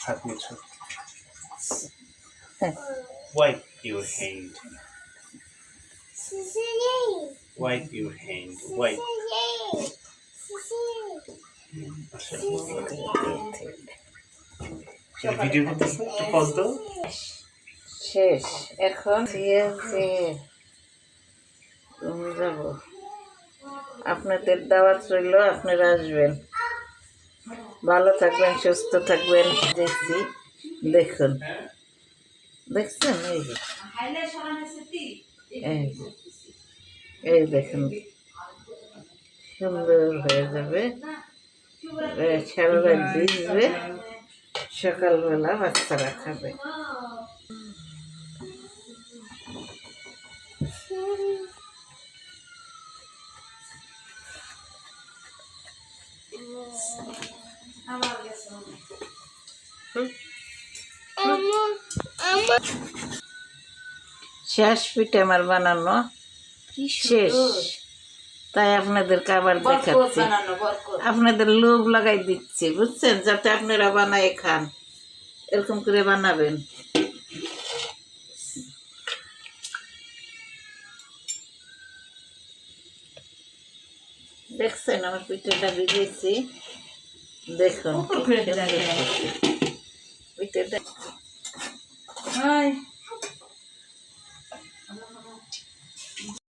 হাত মুছো। Wipe your hand. Wipe your hand. Wipe. Video করতেছ একটু পজ দাও। শেষ এখন যাব। আপনাদের দাওয়াত রইল, আপনারা আসবেন। ভালো থাকবেন, সুস্থ থাকবেন। দেখছি, দেখুন, দেখছেন? এই দেখুন, সুন্দর হয়ে যাবে। সারা রাত ভিজবে, সকালবেলা বাচ্চারা খাবে। শেষ পিঠে আমার বানানো শেষ, তাই আপনাদেরকে আবার দেখাচ্ছি। আপনাদের লোভ লাগাই দিচ্ছি, বুঝছেন, যাতে আপনারা বানায় খান। এরকম করে বানাবেন। দেখছেন আমার পিঠেটা ভিজেছি, দেখুন পিঠেটা।